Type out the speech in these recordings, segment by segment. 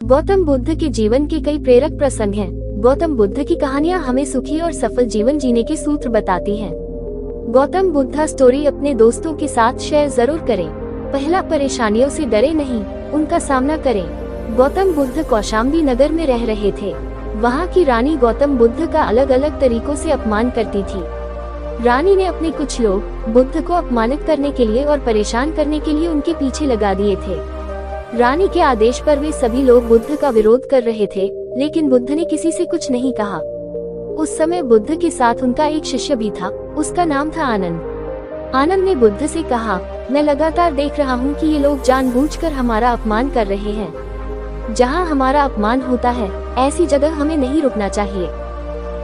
गौतम बुद्ध के जीवन के कई प्रेरक प्रसंग हैं। गौतम बुद्ध की कहानियाँ हमें सुखी और सफल जीवन जीने के सूत्र बताती हैं। गौतम बुद्ध स्टोरी अपने दोस्तों के साथ शेयर जरूर करें। पहला, परेशानियों से डरे नहीं, उनका सामना करें। गौतम बुद्ध कौशाम्बी नगर में रह रहे थे। वहाँ की रानी गौतम बुद्ध का अलग अलग तरीकों से अपमान करती थी। रानी ने अपने कुछ लोग बुद्ध को अपमानित करने के लिए और परेशान करने के लिए उनके पीछे लगा दिए थे। रानी के आदेश पर वे सभी लोग बुद्ध का विरोध कर रहे थे, लेकिन बुद्ध ने किसी से कुछ नहीं कहा। उस समय बुद्ध के साथ उनका एक शिष्य भी था, उसका नाम था आनंद। आनंद ने बुद्ध से कहा, मैं लगातार देख रहा हूँ कि ये लोग जानबूझकर हमारा अपमान कर रहे हैं। जहाँ हमारा अपमान होता है, ऐसी जगह हमें नहीं रुकना चाहिए।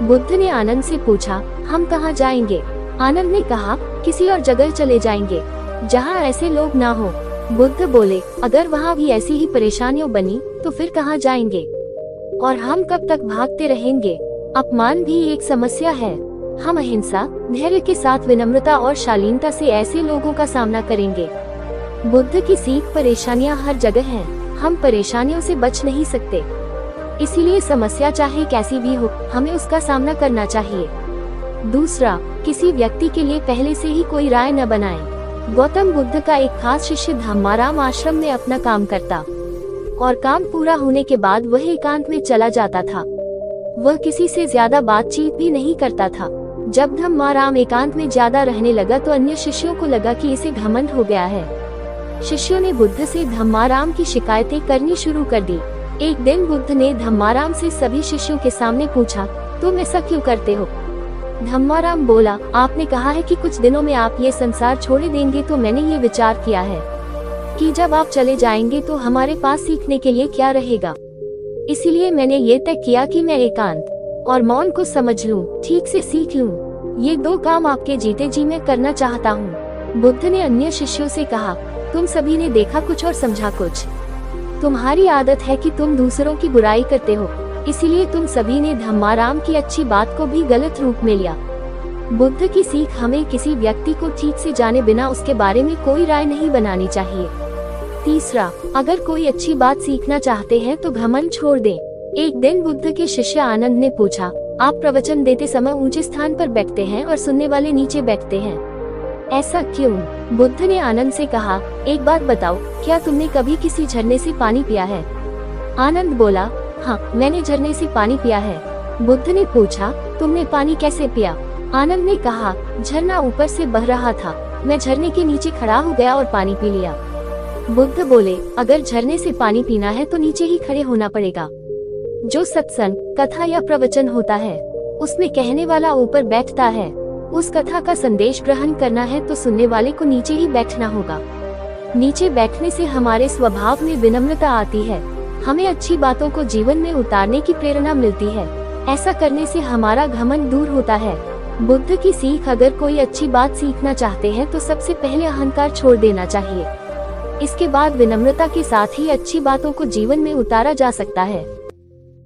बुद्ध ने आनंद से पूछा, हम कहाँ जाएंगे? आनंद ने कहा, किसी और जगह चले जाएंगे जहाँ ऐसे लोग ना हो। बुद्ध बोले, अगर वहाँ भी ऐसी ही परेशानियां बनी तो फिर कहाँ जाएंगे? और हम कब तक भागते रहेंगे? अपमान भी एक समस्या है। हम अहिंसा, धैर्य के साथ विनम्रता और शालीनता से ऐसे लोगों का सामना करेंगे। बुद्ध की सीख, परेशानियां हर जगह हैं, हम परेशानियों से बच नहीं सकते। इसीलिए समस्या चाहे कैसी भी हो, हमें उसका सामना करना चाहिए। दूसरा, किसी व्यक्ति के लिए पहले से ही कोई राय न बनाएं। गौतम बुद्ध का एक खास शिष्य धम्माराम आश्रम में अपना काम करता और काम पूरा होने के बाद वह एकांत में चला जाता था। वह किसी से ज्यादा बातचीत भी नहीं करता था। जब धम्माराम एकांत में ज्यादा रहने लगा तो अन्य शिष्यों को लगा कि इसे घमंड हो गया है। शिष्यों ने बुद्ध से धम्माराम की शिकायतें करनी शुरू कर दी। एक दिन बुद्ध ने धम्माराम से सभी शिष्यों के सामने पूछा, तुम ऐसा क्यों करते हो? धम्माराम बोला, आपने कहा है कि कुछ दिनों में आप ये संसार छोड़ देंगे, तो मैंने ये विचार किया है कि जब आप चले जाएंगे तो हमारे पास सीखने के लिए क्या रहेगा। इसीलिए मैंने ये तय किया कि मैं एकांत और मौन को समझ लूं, ठीक से सीख लूं। ये दो काम आपके जीते जी मैं करना चाहता हूँ। बुद्ध ने अन्य शिष्यों से कहा, तुम सभी ने देखा कुछ और समझा कुछ। तुम्हारी आदत है कि तुम दूसरों की बुराई करते हो, इसीलिए तुम सभी ने धम्माराम की अच्छी बात को भी गलत रूप में लिया। बुद्ध की सीख, हमें किसी व्यक्ति को ठीक से जाने बिना उसके बारे में कोई राय नहीं बनानी चाहिए। तीसरा, अगर कोई अच्छी बात सीखना चाहते हैं तो घमंड छोड़ दें। एक दिन बुद्ध के शिष्य आनंद ने पूछा, आप प्रवचन देते समय ऊंचे स्थान पर बैठते हैं और सुनने वाले नीचे बैठते हैं, ऐसा क्यों? बुद्ध ने आनंद से कहा, एक बात बताओ, क्या तुमने कभी किसी झरने से पानी पिया है? आनंद बोला, हाँ, मैंने झरने से पानी पिया है। बुद्ध ने पूछा, तुमने पानी कैसे पिया? आनंद ने कहा, झरना ऊपर से बह रहा था, मैं झरने के नीचे खड़ा हो गया और पानी पी लिया। बुद्ध बोले, अगर झरने से पानी पीना है तो नीचे ही खड़े होना पड़ेगा। जो सत्संग, कथा या प्रवचन होता है, उसमें कहने वाला ऊपर बैठता है। उस कथा का संदेश ग्रहण करना है तो सुनने वाले को नीचे ही बैठना होगा। नीचे बैठने से हमारे स्वभाव में विनम्रता आती है, हमें अच्छी बातों को जीवन में उतारने की प्रेरणा मिलती है। ऐसा करने से हमारा घमंड दूर होता है। बुद्ध की सीख, अगर कोई अच्छी बात सीखना चाहते हैं तो सबसे पहले अहंकार छोड़ देना चाहिए। इसके बाद विनम्रता के साथ ही अच्छी बातों को जीवन में उतारा जा सकता है।